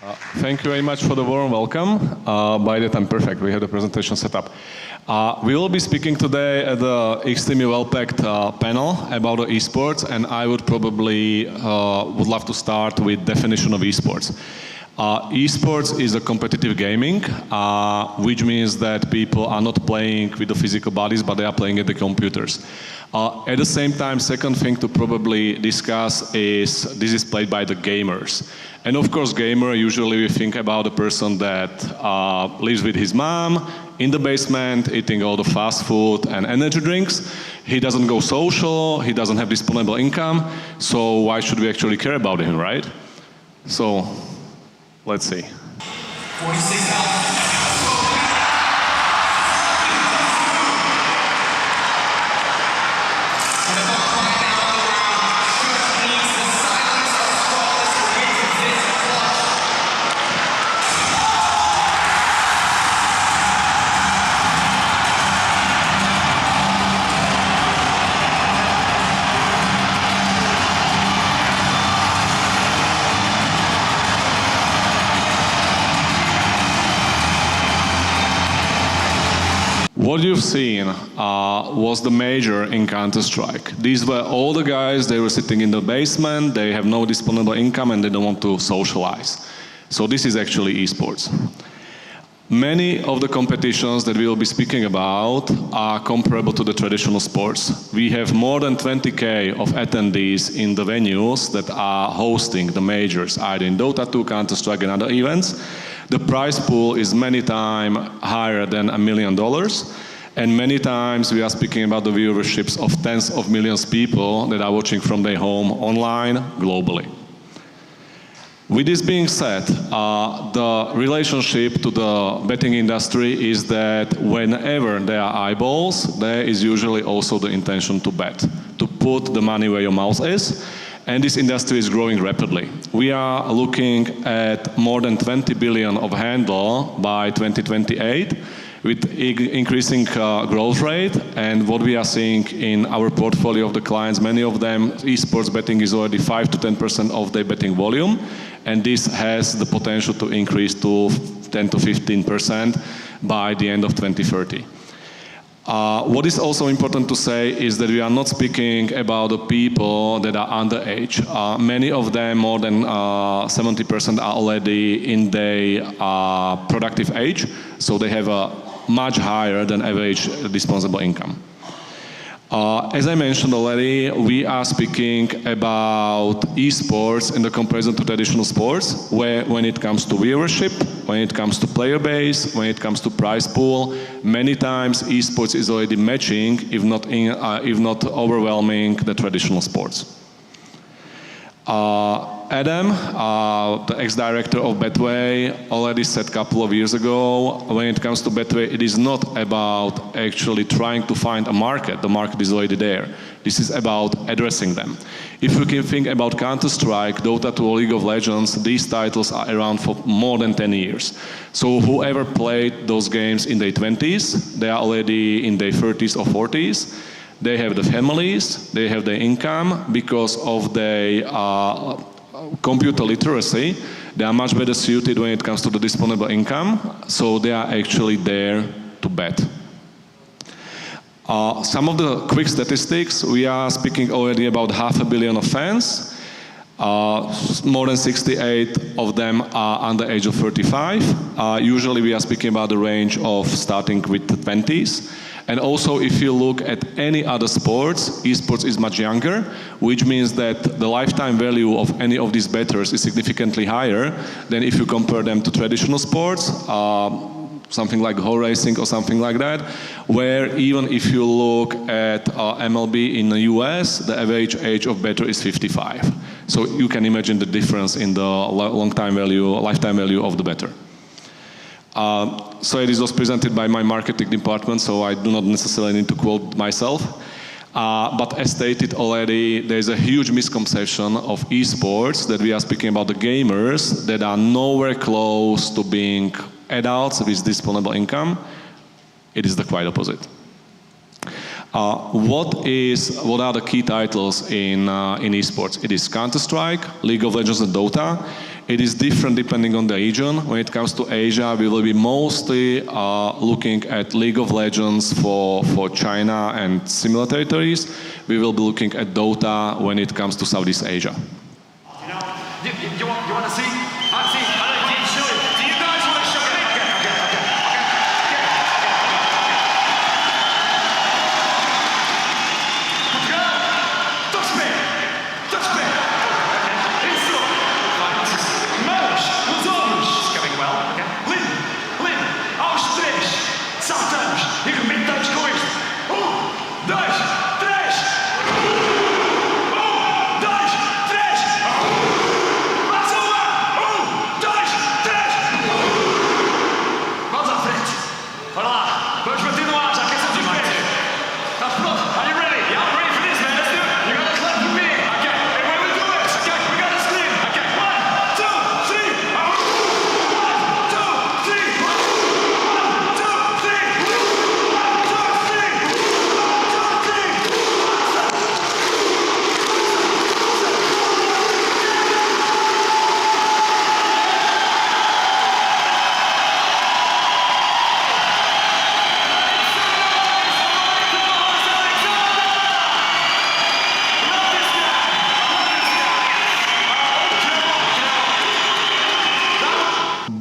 Thank you very much for the warm welcome. By that, I'm perfect. We have the presentation set up. We will be speaking today at the extremely well-packed panel about the esports, and I would probably would love to start with definition of esports. Esports is a competitive gaming, which means that people are not playing with the physical bodies, but they are playing at the computers. At the same time, second thing to probably discuss is this is played by the gamers. And of course, gamer, usually we think about a person that lives with his mom in the basement, eating all the fast food and energy drinks. He doesn't go social, he doesn't have disposable income, so why should we actually care about him, right? So, let's see. 46,000. What you've seen was the major in Counter-Strike. These were all the guys, they were sitting in the basement, they have no disposable income and they don't want to socialize. So this is actually esports. Many of the competitions that we will be speaking about are comparable to the traditional sports. We have more than 20,000 of attendees in the venues that are hosting the majors, either in Dota 2, Counter-Strike and other events. The prize pool is many times higher than $1 million, and many times we are speaking about the viewerships of tens of millions of people that are watching from their home online globally. With this being said, the relationship to the betting industry is that whenever there are eyeballs, there is usually also the intention to bet, to put the money where your mouth is. And this industry is growing rapidly. We are looking at more than 20 billion of handle by 2028 with increasing growth rate. And what we are seeing in our portfolio of the clients, many of them, esports betting is already 5 to 10% of their betting volume. And this has the potential to increase to 10 to 15% by the end of 2030. What is also important to say is that we are not speaking about the people that are underage. Many of them, more than 70%, are already in their productive age, so they have a much higher than average disposable income. As I mentioned already, we are speaking about esports in the comparison to traditional sports, where when it comes to viewership, when it comes to player base, when it comes to prize pool, many times esports is already matching, if not overwhelming, the traditional sports. Adam, the ex-director of Betway, already said a couple of years ago, when it comes to Betway, it is not about actually trying to find a market. The market is already there. This is about addressing them. If we can think about Counter-Strike, Dota 2, or League of Legends, these titles are around for more than 10 years. So whoever played those games in their 20s, they are already in their 30s or 40s. They have the families, they have the income. Because of their computer literacy, they are much better suited when it comes to the disposable income, so they are actually there to bet. Some of the quick statistics, we are speaking already about 500 million of fans. More than 68 of them are under the age of 35. Usually we are speaking about the range of starting with the 20s. And also, if you look at any other sports, esports is much younger, which means that the lifetime value of any of these bettors is significantly higher than if you compare them to traditional sports, something like horse racing or something like that, where even if you look at MLB in the US, the average age of bettor is 55. So you can imagine the difference in the lifetime value of the bettor. So this was presented by my marketing department, so I do not necessarily need to quote myself. But as stated already, there is a huge misconception of esports that we are speaking about the gamers that are nowhere close to being adults with disposable income. It is the quite opposite. What are the key titles in esports? It is Counter-Strike, League of Legends and Dota. It is different depending on the region. When it comes to Asia, we will be mostly looking at League of Legends for China and similar territories. We will be looking at Dota when it comes to Southeast Asia. You know, you want to see? See, I like to show you. Do you guys want to show me? Okay. Let's go. Touch me. Okay. It's slow. Fine. This is Męż. Rozumiesz. It's going well. Okay. Lin. Aos três. Saltamos. E arrebentamos com isto. 1, 2, 3. 1, 2, 3. Mais uma. 1, 2, 3. Vamos à frente. Bora lá. Vamos bater no ar. Já aquecemos os pés. Estás pronto? Are you ready? Yeah, I'm ready for this, man. Let's do it. You gotta clap for me. Okay. And when we do this, okay, we gotta scream. Okay. 1, 2, 3. 1, 2, 3. 1, 2, 3. 1, 2, 3. 1, 2, 3.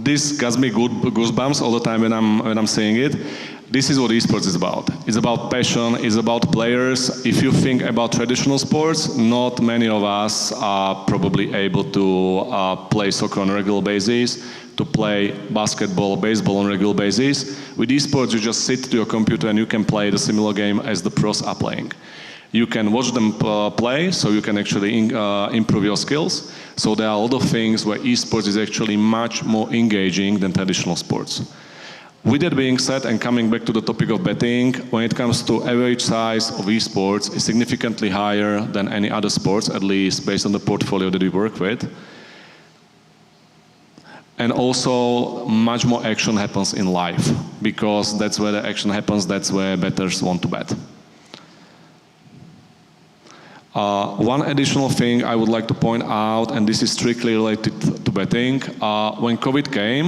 This gives me good goosebumps all the time when I'm saying it. This is what esports is about. It's about passion, it's about players. If you think about traditional sports, not many of us are probably able to play soccer on a regular basis, to play basketball, baseball on a regular basis. With esports, you just sit to your computer and you can play the similar game as the pros are playing. You can watch them play, so you can actually improve your skills. So there are a lot of things where esports is actually much more engaging than traditional sports. With that being said, and coming back to the topic of betting, when it comes to average size of esports, it's significantly higher than any other sports, at least based on the portfolio that we work with. And also, much more action happens in live, because that's where the action happens, that's where bettors want to bet. One additional thing I would like to point out, and this is strictly related to betting, when COVID came,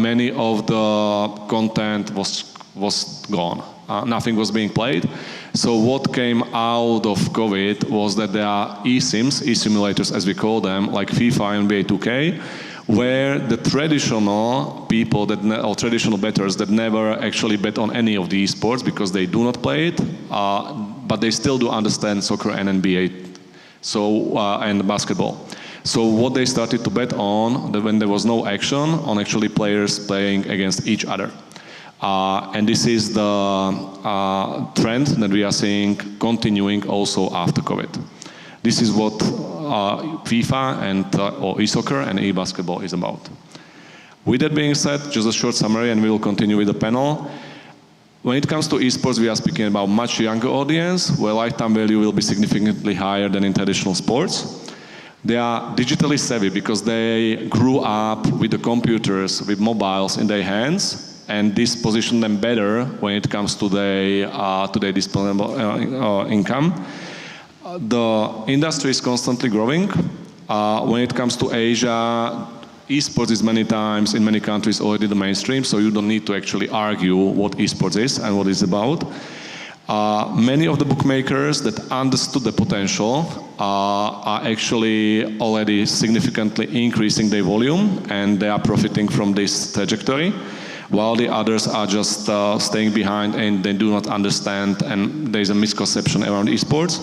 many of the content was gone. Nothing was being played. So what came out of COVID was that there are eSims, e-simulators as we call them, like FIFA and NBA 2K, where the traditional people or traditional bettors that never actually bet on any of these sports because they do not play it, but they still do understand soccer and NBA, and basketball. So what they started to bet on, when there was no action, on actually players playing against each other. And this is the trend that we are seeing continuing also after COVID. This is what FIFA and or e-soccer and e-basketball is about. With that being said, just a short summary and we will continue with the panel. When it comes to esports, we are speaking about much younger audience, where lifetime value will be significantly higher than in traditional sports. They are digitally savvy because they grew up with the computers, with mobiles in their hands, and this positions them better when it comes to their disposable income. The industry is constantly growing. When it comes to Asia, esports is many times in many countries already the mainstream, so you don't need to actually argue what esports is and what it's about. Many of the bookmakers that understood the potential are actually already significantly increasing their volume, and they are profiting from this trajectory, while the others are just staying behind and they do not understand, and there's a misconception around esports.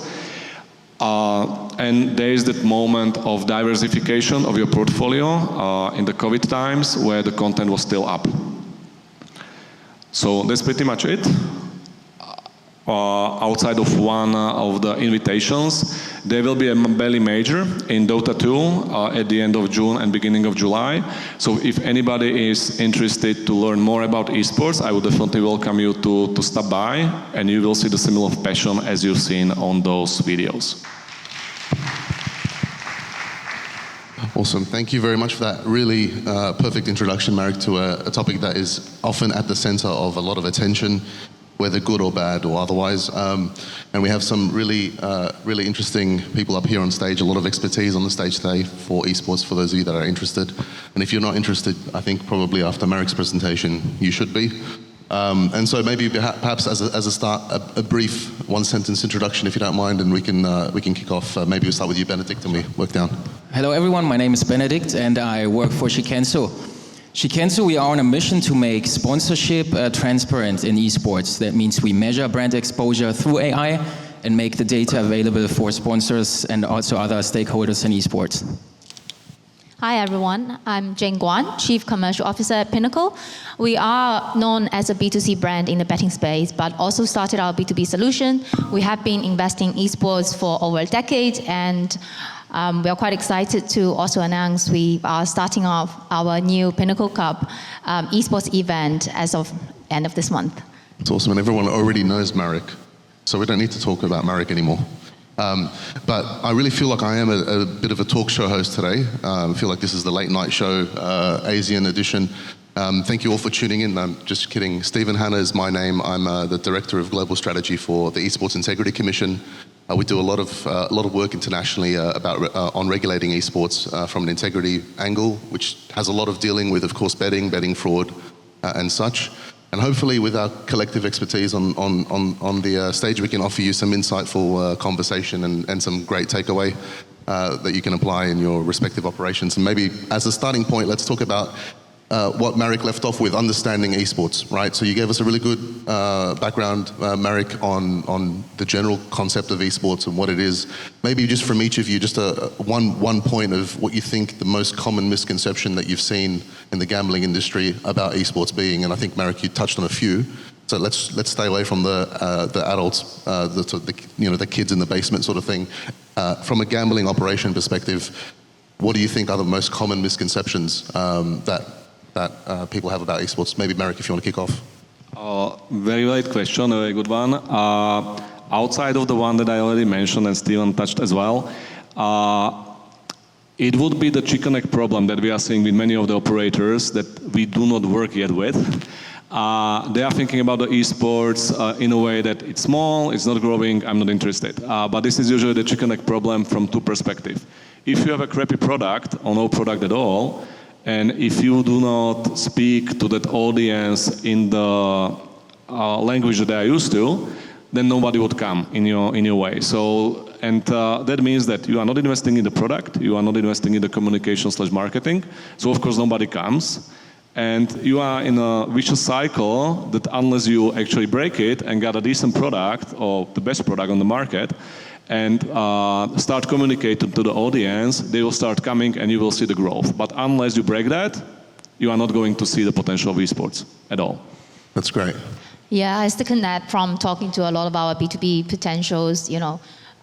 And there is that moment of diversification of your portfolio in the COVID times where the content was still up. So that's pretty much it. Outside of one of the invitations, there will be a Belly Major in Dota 2 at the end of June and beginning of July. So if anybody is interested to learn more about esports, I would definitely welcome you to stop by, and you will see the similar passion as you've seen on those videos. Awesome. Thank you very much for that really perfect introduction, Marek, to a topic that is often at the center of a lot of attention. whether good or bad or otherwise. And we have some really interesting people up here on stage, a lot of expertise on the stage today for esports, for those of you that are interested. And if you're not interested, I think probably after Marek's presentation, you should be. And so maybe perhaps as a start, a brief one-sentence introduction, if you don't mind, and we can kick off. Maybe we'll start with you, Benedict, and we work down. Hello everyone, my name is Benedict and I work for Shikenso. Shikenso, we are on a mission to make sponsorship transparent in esports. That means we measure brand exposure through AI and make the data available for sponsors and also other stakeholders in esports. Hi everyone, I'm Jane Guan, Chief Commercial Officer at Pinnacle. We are known as a B2C brand in the betting space, but also started our B2B solution. We have been investing in esports for over a decade, and we are quite excited to also announce we are starting off our new Pinnacle Cup esports event as of end of this month. It's awesome, and everyone already knows Marek, so we don't need to talk about Marek anymore. But I really feel like I am a bit of a talk show host today. I feel like this is the late night show, ASEAN edition. Thank you all for tuning in. I'm just kidding. Stephen Hanna is my name. I'm the Director of Global Strategy for the Esports Integrity Commission. We do a lot of work internationally on regulating esports from an integrity angle, which has a lot of dealing with, of course, betting fraud, and such. And hopefully with our collective expertise on the stage, we can offer you some insightful conversation and some great takeaway that you can apply in your respective operations. And maybe as a starting point, let's talk about what Marek left off with, understanding esports, right? So you gave us a really good background, Marek, on the general concept of esports and what it is. Maybe just from each of you, just one point of what you think the most common misconception that you've seen in the gambling industry about esports being, and I think, Marek, you touched on a few. So let's stay away from the adults, the kids in the basement sort of thing. From a gambling operation perspective, what do you think are the most common misconceptions that people have about esports? Maybe, Marek, if you want to kick off. Very right question, a very good one. Outside of the one that I already mentioned and Steven touched as well, it would be the chicken egg problem that we are seeing with many of the operators that we do not work yet with. They are thinking about the esports in a way that it's small, it's not growing, I'm not interested. But this is usually the chicken egg problem from two perspectives. If you have a crappy product or no product at all, and if you do not speak to that audience in the language that they are used to, then nobody would come in your way. So, and that means that you are not investing in the product, you are not investing in the communication/marketing. So of course nobody comes, and you are in a vicious cycle that unless you actually break it and get a decent product or the best product on the market, and start communicating to the audience, they will start coming and you will see the growth. But unless you break that, you are not going to see the potential of esports at all. That's great. Yeah, I second that from talking to a lot of our B2B potentials,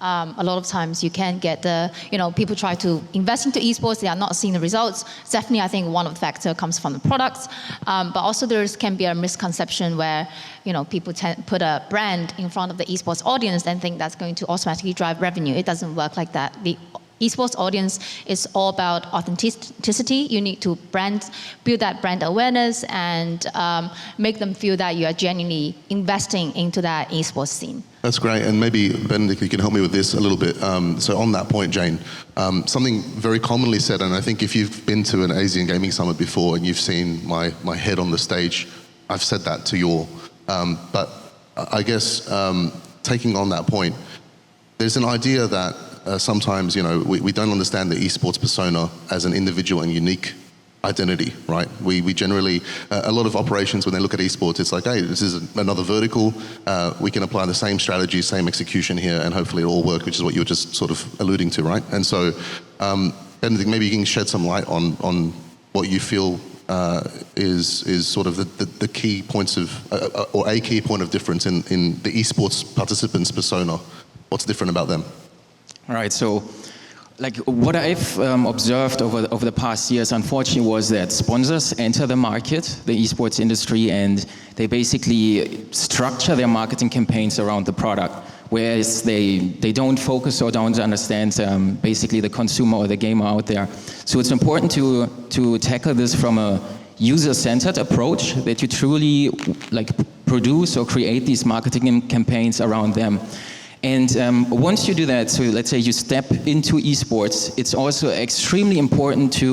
a lot of times you can get people try to invest into esports, they are not seeing the results. Definitely, I think one of the factors comes from the products, but also can be a misconception where, people put a brand in front of the esports audience and think that's going to automatically drive revenue. It doesn't work like that. The esports audience is all about authenticity. You need to build that brand awareness and make them feel that you are genuinely investing into that esports scene. That's great, and maybe, Benedict, you can help me with this a little bit. So on that point, Jane, something very commonly said, and I think if you've been to an ASEAN Gaming Summit before and you've seen my head on the stage, I've said that to you all. But I guess taking on that point, there's an idea that sometimes, we don't understand the esports persona as an individual and unique identity, right? We generally, a lot of operations, when they look at esports, it's like, hey, this is another vertical. We can apply the same strategy, same execution here, and hopefully it'll all work, which is what you were just sort of alluding to, right? And so, Benedict, maybe you can shed some light on what you feel is sort of the key points of, or a key point of difference in the esports participants' persona. What's different about them? All right, so what I've observed over the past years, unfortunately, was that sponsors enter the market, the esports industry, and they basically structure their marketing campaigns around the product, whereas they don't focus or don't understand basically the consumer or the gamer out there. So it's important to tackle this from a user-centered approach, that you truly produce or create these marketing campaigns around them. And once you do that, so let's say you step into esports, it's also extremely important to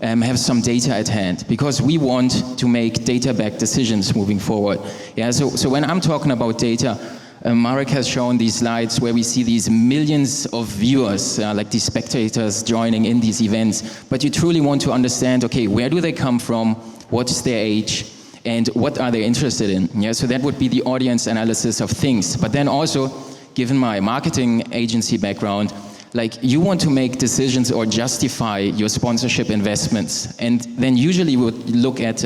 have some data at hand, because we want to make data-backed decisions moving forward. Yeah, so when I'm talking about data, Marek has shown these slides where we see these millions of viewers, like these spectators joining in these events, but you truly want to understand, okay, where do they come from, what's their age, and what are they interested in? Yeah, so that would be the audience analysis of things. But then also, given my marketing agency background, like you want to make decisions or justify your sponsorship investments. And then usually we would look at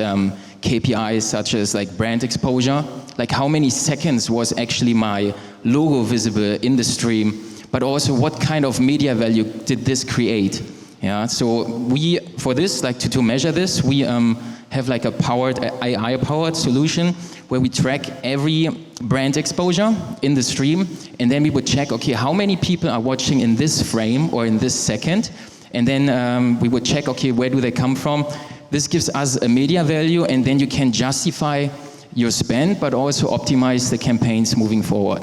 KPIs such as like brand exposure, like how many seconds was actually my logo visible in the stream, but also what kind of media value did this create? Yeah, so we, for this, like to measure this, we have like a powered, AI-powered solution where we track every brand exposure in the stream, and then we would check, okay, how many people are watching in this frame or in this second, and then we would check, okay, where do they come from? This gives us a media value, and then you can justify your spend, but also optimize the campaigns moving forward.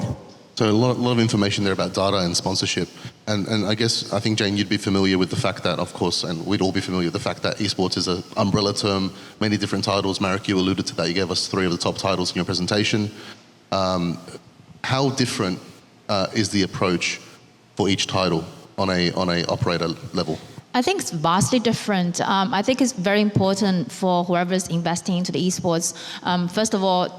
So a lot of information there about data and sponsorship. And I think, Jane, you'd be familiar with the fact that, of course, and we'd all be familiar with the fact that esports is an umbrella term, many different titles. Marek, you alluded to that. You gave us 3 of the top titles in your presentation. How different is the approach for each title on a operator level? I think it's vastly different. I think it's very important for whoever's investing into the esports. First of all,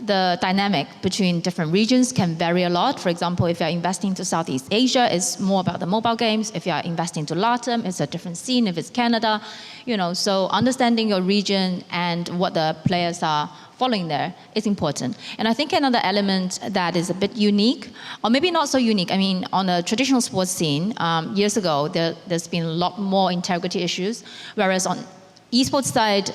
the dynamic between different regions can vary a lot. For example, if you're investing to Southeast Asia, it's more about the mobile games. If you're investing to LATAM, it's a different scene. If it's Canada, so understanding your region and what the players are following there is important. And I think another element that is a bit unique, or maybe not so unique, I mean, on a traditional sports scene, years ago, there's been a lot more integrity issues, whereas on esports side,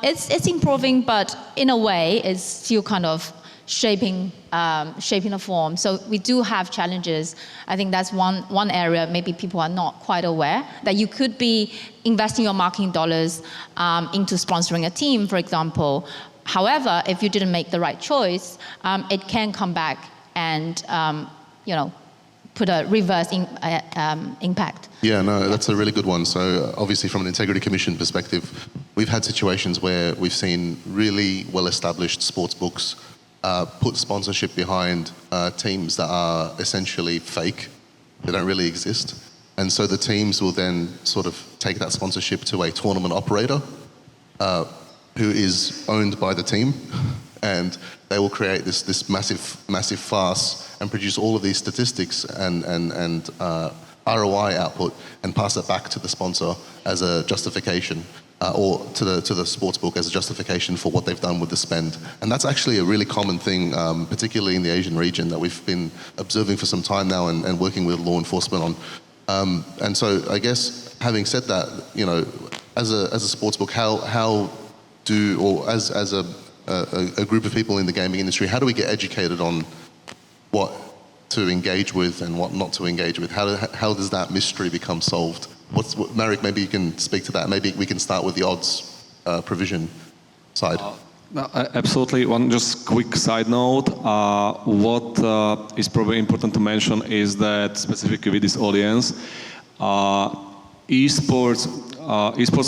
it's improving, but in a way, it's still kind of shaping the form. So we do have challenges. I think that's one area maybe people are not quite aware, that you could be investing your marketing dollars into sponsoring a team, for example. However, if you didn't make the right choice, it can come back and put a reverse impact. Yeah, no, that's a really good one. So obviously from an Integrity Commission perspective, we've had situations where we've seen really well-established sports books put sponsorship behind teams that are essentially fake. They don't really exist. And so the teams will then sort of take that sponsorship to a tournament operator who is owned by the team, and they will create this massive farce and produce all of these statistics and ROI output and pass it back to the sponsor as a justification, or to the sportsbook as a justification for what they've done with the spend. And that's actually a really common thing, particularly in the Asian region, that we've been observing for some time now and working with law enforcement on. And so I guess having said that, as a sportsbook, how do, or as a group of people in the gaming industry, how do we get educated on what to engage with and what not to engage with? How does that mystery become solved? Marek, maybe you can speak to that. Maybe we can start with the odds provision side. Absolutely. One just quick side note. What is probably important to mention is that specifically with this audience, esports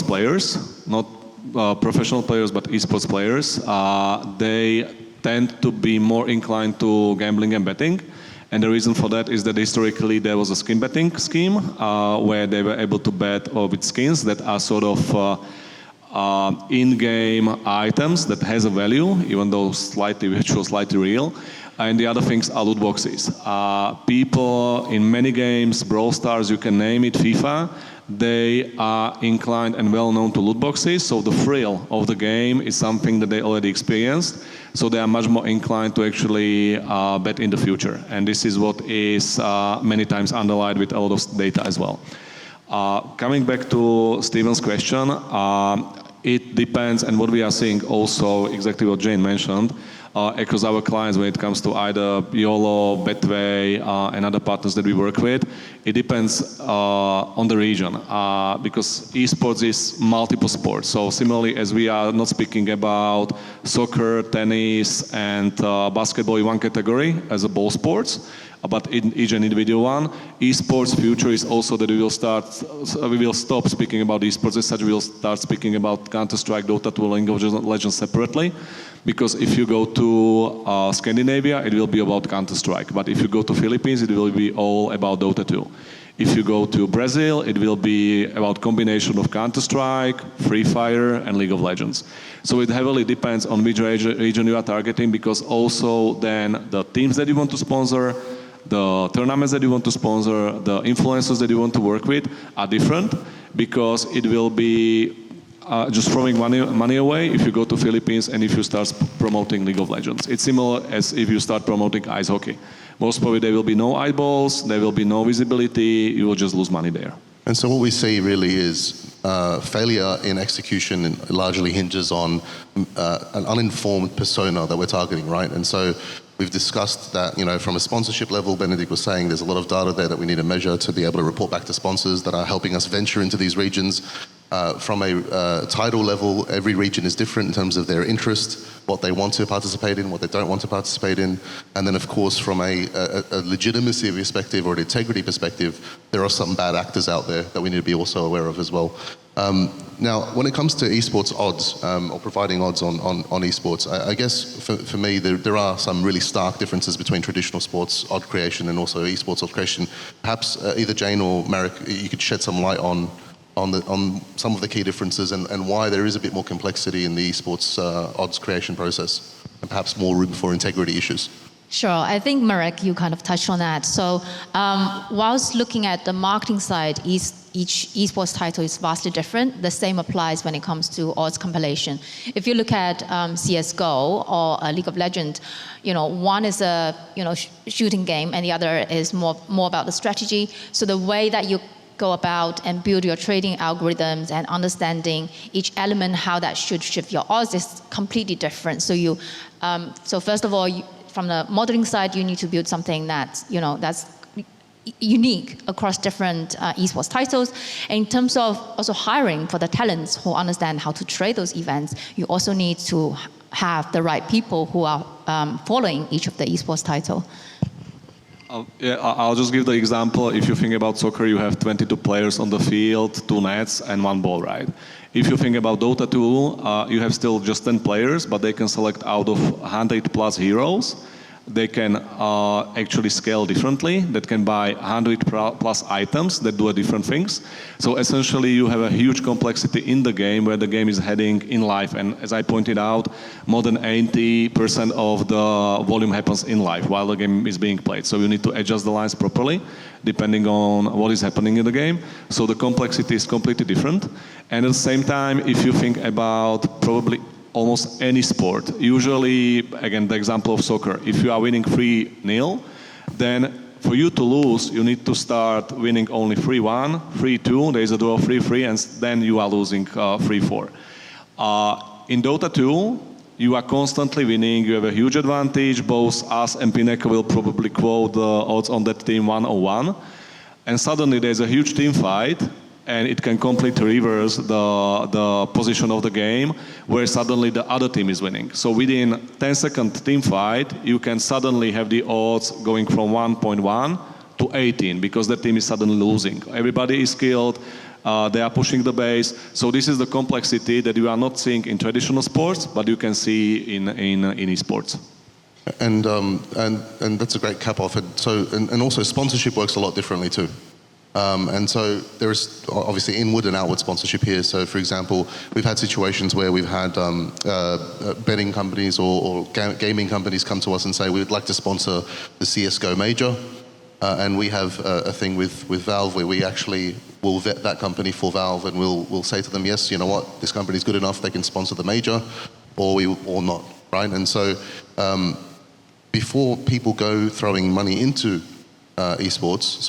players, not professional players, but esports players, they tend to be more inclined to gambling and betting. And the reason for that is that historically there was a skin betting scheme where they were able to bet with skins that are sort of in-game items that has a value, even though slightly virtual, slightly real. And the other things are loot boxes. People in many games, Brawl Stars, you can name it, FIFA, they are inclined and well known to loot boxes, so the thrill of the game is something that they already experienced, so they are much more inclined to actually bet in the future. And this is what is many times underlined with a lot of data as well. Coming back to Steven's question, it depends, and what we are seeing also, exactly what Jane mentioned, across our clients when it comes to either YOLO, Betway, and other partners that we work with. It depends on the region because esports is multiple sports. So similarly, as we are not speaking about soccer, tennis, and basketball in one category as a ball sports, but in each and individual one, esports future is also that we will stop speaking about esports as such. We will start speaking about Counter-Strike, Dota 2, League of Legends separately. Because if you go to Scandinavia, it will be about Counter-Strike. But if you go to Philippines, it will be all about Dota 2. If you go to Brazil, it will be about combination of Counter-Strike, Free Fire, and League of Legends. So it heavily depends on which region you are targeting, because also then the teams that you want to sponsor, the tournaments that you want to sponsor, the influencers that you want to work with are different, because it will be just throwing money away if you go to Philippines and if you start promoting League of Legends. It's similar as if you start promoting ice hockey. Most probably there will be no eyeballs, there will be no visibility, you will just lose money there. And so what we see really is failure in execution and largely hinges on an uninformed persona that we're targeting, right? And so we've discussed that, from a sponsorship level, Benedict was saying there's a lot of data there that we need to measure to be able to report back to sponsors that are helping us venture into these regions. From a title level, every region is different in terms of their interest, what they want to participate in, what they don't want to participate in. And then, of course, from a legitimacy perspective or an integrity perspective, there are some bad actors out there that we need to be also aware of as well. Now, when it comes to esports odds, or providing odds on esports, I guess for me, there are some really stark differences between traditional sports odd creation and also esports odd creation. Perhaps either Jane or Marek, you could shed some light on some of the key differences and why there is a bit more complexity in the esports odds creation process, and perhaps more room for integrity issues. Sure. I think, Marek, you kind of touched on that. So whilst looking at the marketing side, each esports title is vastly different. The same applies when it comes to odds compilation. If you look at CSGO or League of Legends, one is a shooting game and the other is more about the strategy. So the way that you go about and build your trading algorithms and understanding each element, how that should shift your odds is completely different. So so first of all, from the modeling side, you need to build something that's unique across different esports titles. And in terms of also hiring for the talents who understand how to trade those events, you also need to have the right people who are following each of the esports title. I'll just give the example. If you think about soccer, you have 22 players on the field, 2 nets, and 1 ball, right? If you think about Dota 2, you have still just 10 players, but they can select out of 100 plus heroes. They can actually scale differently. That can buy 100 plus items that do different things. So essentially, you have a huge complexity in the game where the game is heading in live. And as I pointed out, more than 80% of the volume happens in live while the game is being played. So you need to adjust the lines properly depending on what is happening in the game. So the complexity is completely different. And at the same time, if you think about probably almost any sport, usually, again, the example of soccer, if you are winning 3-0, then for you to lose, you need to start winning only 3-1, 3-2, there is a draw 3-3, and then you are losing 3-4. In Dota 2, you are constantly winning, you have a huge advantage, both us and Pinnacle will probably quote the odds on that team 101, and suddenly there's a huge team fight, and it can completely reverse the position of the game, where suddenly the other team is winning. So within 10-second team fight, you can suddenly have the odds going from 1.1 to 18, because the team is suddenly losing. Everybody is skilled, they are pushing the base. So this is the complexity that you are not seeing in traditional sports, but you can see in esports. And that's a great cap off. And also sponsorship works a lot differently too. And so there is obviously inward and outward sponsorship here. So for example, we've had situations where we've had betting companies or gaming companies come to us and say, we'd like to sponsor the CSGO major. And we have a thing with Valve where we actually will vet that company for Valve, and we'll say to them, yes, you know what, this company's good enough, they can sponsor the major, or not, right? And so before people go throwing money into esports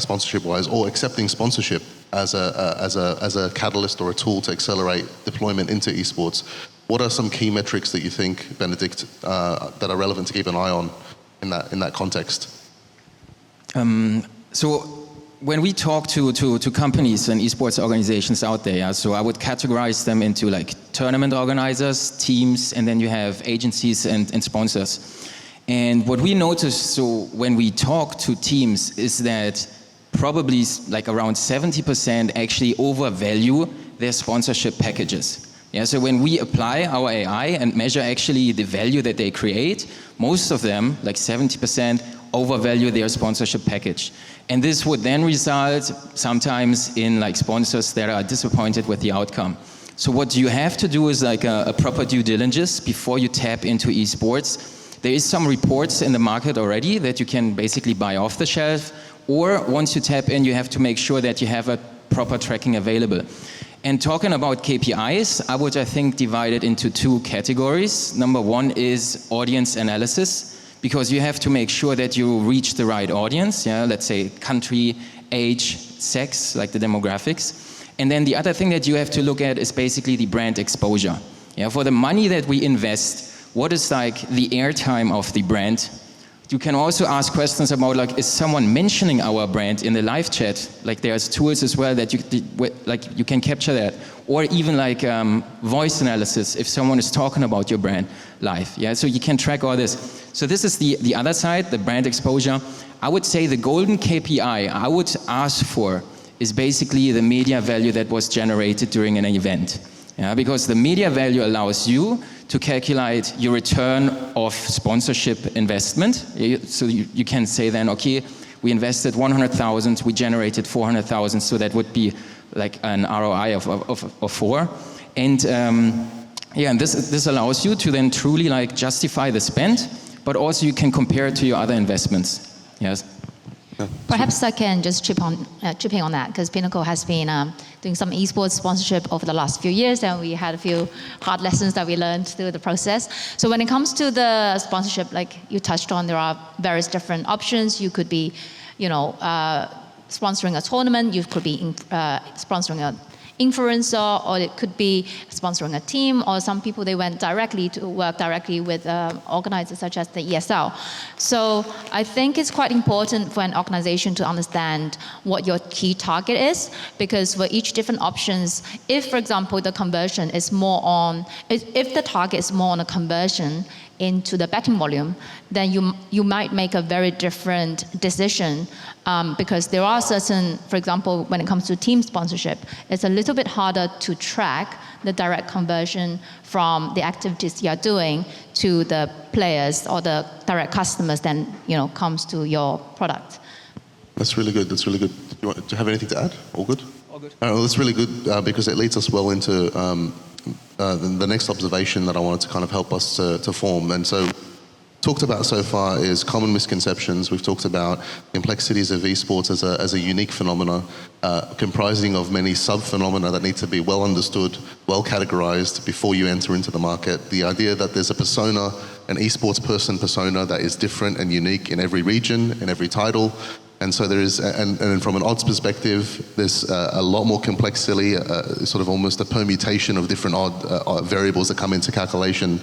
sponsorship-wise, or accepting sponsorship as a catalyst or a tool to accelerate deployment into esports, what are some key metrics that you think, Benedict, that are relevant to keep an eye on in that context? So when we talk to companies and esports organizations out there, so I would categorize them into like tournament organizers, teams, and then you have agencies and sponsors. And what we notice, so when we talk to teams, is that probably like around 70% actually overvalue their sponsorship packages. Yeah, so when we apply our AI and measure actually the value that they create, most of them, like 70%, overvalue their sponsorship package. And this would then result sometimes in like sponsors that are disappointed with the outcome. So what you have to do is like a proper due diligence before you tap into esports. There is some reports in the market already that you can basically buy off the shelf, or once you tap in, you have to make sure that you have a proper tracking available. And talking about KPIs, I would, I think, divide it into two categories. Number one is audience analysis, because you have to make sure that you reach the right audience, yeah, let's say country, age, sex, like the demographics. And then the other thing that you have to look at is basically the brand exposure. Yeah, for the money that we invest, what is like the airtime of the brand? You can also ask questions about like, is someone mentioning our brand in the live chat? Like there's tools as well that you can capture that. Or even like voice analysis, if someone is talking about your brand live. Yeah, so you can track all this. So this is the other side, the brand exposure. I would say the golden KPI I would ask for is basically the media value that was generated during an event. Yeah, because the media value allows you to calculate your return of sponsorship investment. So you can say then, okay, we invested 100,000, we generated 400,000, so that would be like an ROI of 4. And yeah, and this allows you to then truly like justify the spend, but also you can compare it to your other investments. Yes. Perhaps I can just chip in on that, because Pinnacle has been doing some esports sponsorship over the last few years, and we had a few hard lessons that we learned through the process. So when it comes to the sponsorship, like you touched on, there are various different options. You could be, sponsoring a tournament. You could be sponsoring an influencer, or it could be sponsoring a team, or some people, they went directly to work directly with organizers such as the ESL. So I think it's quite important for an organization to understand what your key target is, because for each different options, if, for example, the conversion is more on, if the target is more on a conversion into the betting volume, then you might make a very different decision, because there are certain, for example, when it comes to team sponsorship, it's a little bit harder to track the direct conversion from the activities you are doing to the players or the direct customers than comes to your product. That's really good. That's really good. Do you have anything to add? All good? All good. Well, that's really good because it leads us well into the next observation that I wanted to kind of help us to form. And so talked about so far is common misconceptions. We've talked about complexities of esports as a unique phenomena, comprising of many sub-phenomena that need to be well understood, well categorized before you enter into the market. The idea that there's a persona, an esports person persona that is different and unique in every region, in every title. And so there is, and from an odds perspective, there's a lot more complexity, sort of almost a permutation of different odd variables that come into calculation,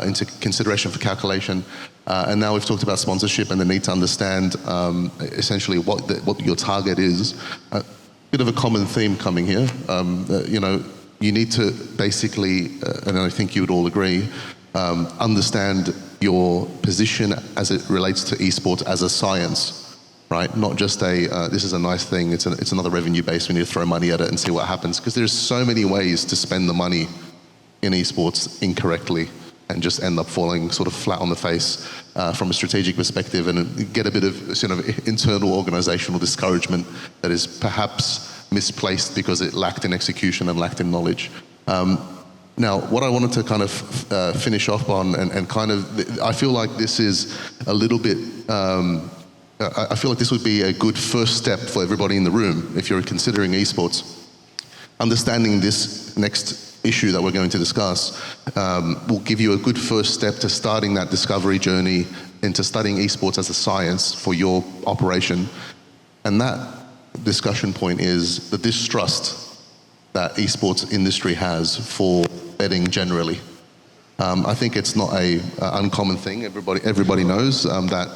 into consideration for calculation. And now we've talked about sponsorship and the need to understand essentially what your target is. A bit of a common theme coming here. You need to basically, and I think you would all agree, understand your position as it relates to esports as a science. Right, not just this is a nice thing, it's another revenue base, we need to throw money at it and see what happens, because there's so many ways to spend the money in esports incorrectly and just end up falling sort of flat on the face from a strategic perspective, and get a bit of sort of internal organizational discouragement that is perhaps misplaced because it lacked in execution and lacked in knowledge. Now, what I wanted to kind of finish off on, and kind of, I feel like this is a little bit, I feel like this would be a good first step for everybody in the room if you're considering esports. Understanding this next issue that we're going to discuss will give you a good first step to starting that discovery journey into studying esports as a science for your operation. And that discussion point is the distrust that esports industry has for betting generally. I think it's not a uncommon thing. Everybody knows that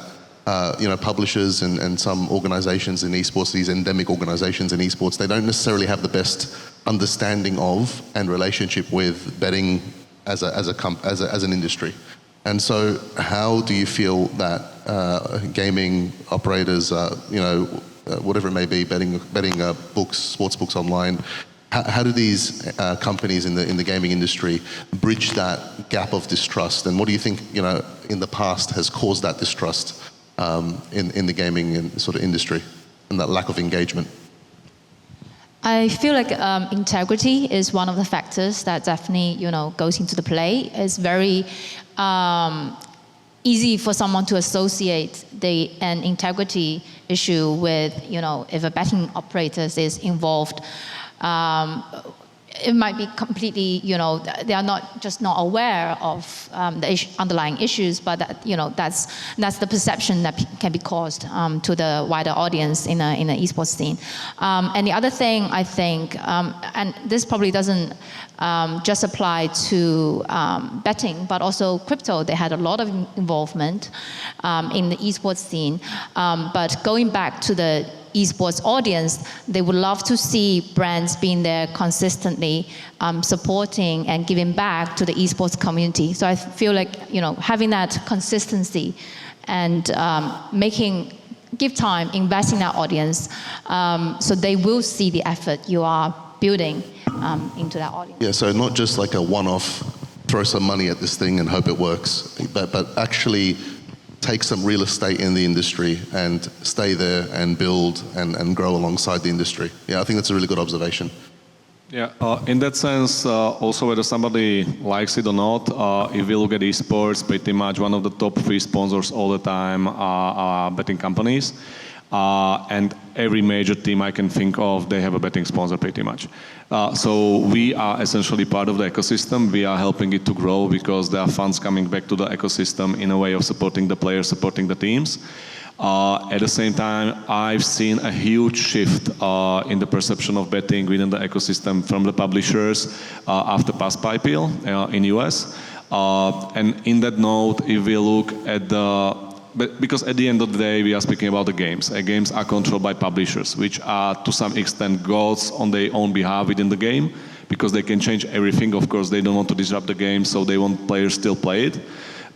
publishers and some organizations in esports, these endemic organizations in esports, they don't necessarily have the best understanding of and relationship with betting as an industry. And so how do you feel that gaming operators, whatever it may be, betting books, sports books online, how do these companies in the gaming industry bridge that gap of distrust? And what do you think, in the past has caused that distrust in the gaming sort of industry and that lack of engagement? I feel like integrity is one of the factors that definitely, goes into the play. It's very easy for someone to associate an integrity issue with, if a betting operator is involved. It might be completely, they are not aware of the underlying issues, but that's the perception that can be caused to the wider audience in an esports scene. And the other thing I think, and this probably doesn't just apply to betting, but also crypto. They had a lot of involvement in the esports scene. But going back to the esports audience, they would love to see brands being there consistently, supporting and giving back to the esports community. So I feel like, having that consistency and give time, invest in that audience, so they will see the effort you are building into that audience. Yeah, so not just like a one-off, throw some money at this thing and hope it works, but actually take some real estate in the industry and stay there and build and grow alongside the industry. Yeah, I think that's a really good observation. Yeah, in that sense, also whether somebody likes it or not, if we look at esports, pretty much one of the top 3 sponsors all the time are betting companies. And every major team I can think of, they have a betting sponsor pretty much. So we are essentially part of the ecosystem. We are helping it to grow because there are funds coming back to the ecosystem in a way of supporting the players, supporting the teams. At the same time, I've seen a huge shift in the perception of betting within the ecosystem from the publishers after past IPL in US. And in that note, if we look at because at the end of the day, we are speaking about the games. Games are controlled by publishers, which are to some extent gods on their own behalf within the game, because they can change everything. Of course, they don't want to disrupt the game, so they want players still play it.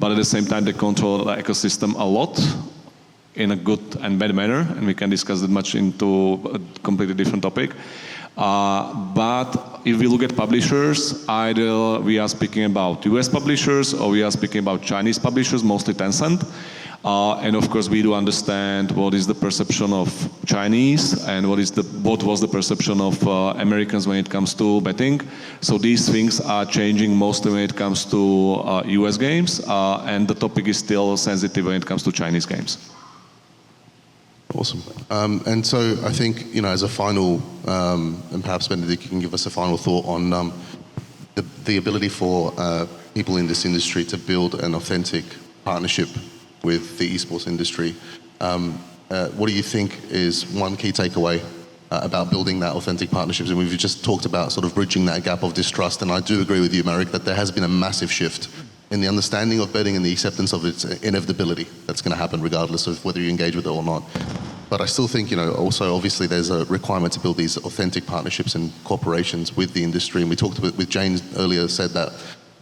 But at the same time, they control the ecosystem a lot in a good and bad manner, and we can discuss that much into a completely different topic. But if we look at publishers, either we are speaking about US publishers or we are speaking about Chinese publishers, mostly Tencent. And of course, we do understand what is the perception of Chinese and what was the perception of Americans when it comes to betting. So these things are changing mostly when it comes to US games, and the topic is still sensitive when it comes to Chinese games. Awesome. And so I think, as a final, and perhaps Benedict, you can give us a final thought on the ability for people in this industry to build an authentic partnership with the esports industry. What do you think is one key takeaway about building that authentic partnerships? And we've just talked about sort of bridging that gap of distrust. And I do agree with you, Marek, that there has been a massive shift in the understanding of betting and the acceptance of its inevitability that's going to happen regardless of whether you engage with it or not. But I still think, also obviously there's a requirement to build these authentic partnerships and cooperations with the industry. And we talked with Jane earlier, said that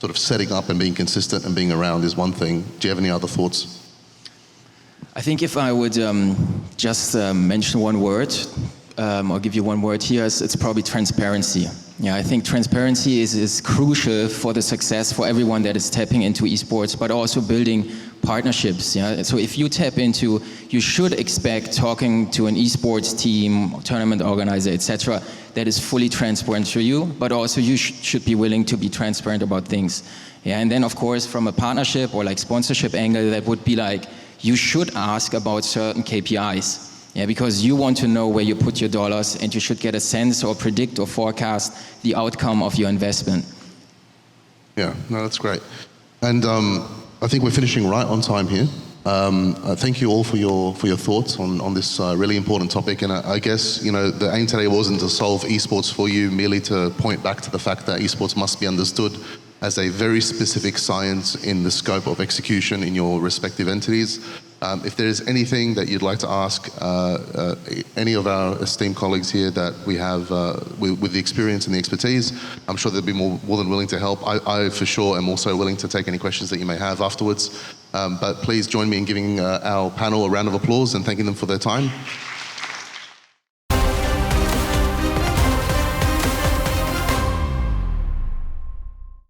sort of setting up and being consistent and being around is one thing. Do you have any other thoughts? I think if I would just mention one word, or give you one word here, it's probably transparency. Yeah, I think transparency is crucial for the success for everyone that is tapping into esports, but also building partnerships. Yeah, so if you tap into, you should expect talking to an esports team, tournament organizer, etc., that is fully transparent to you, but also you should be willing to be transparent about things. Yeah, and then of course from a partnership or like sponsorship angle, that would be like, you should ask about certain KPIs. Yeah, because you want to know where you put your dollars, and you should get a sense or predict or forecast the outcome of your investment. Yeah, no, that's great. And I think we're finishing right on time here. Thank you all for your thoughts on this really important topic. And I guess, the aim today wasn't to solve esports for you, merely to point back to the fact that esports must be understood as a very specific science in the scope of execution in your respective entities. If there's anything that you'd like to ask any of our esteemed colleagues here that we have with the experience and the expertise, I'm sure they'll be more than willing to help. I for sure am also willing to take any questions that you may have afterwards. But please join me in giving our panel a round of applause and thanking them for their time.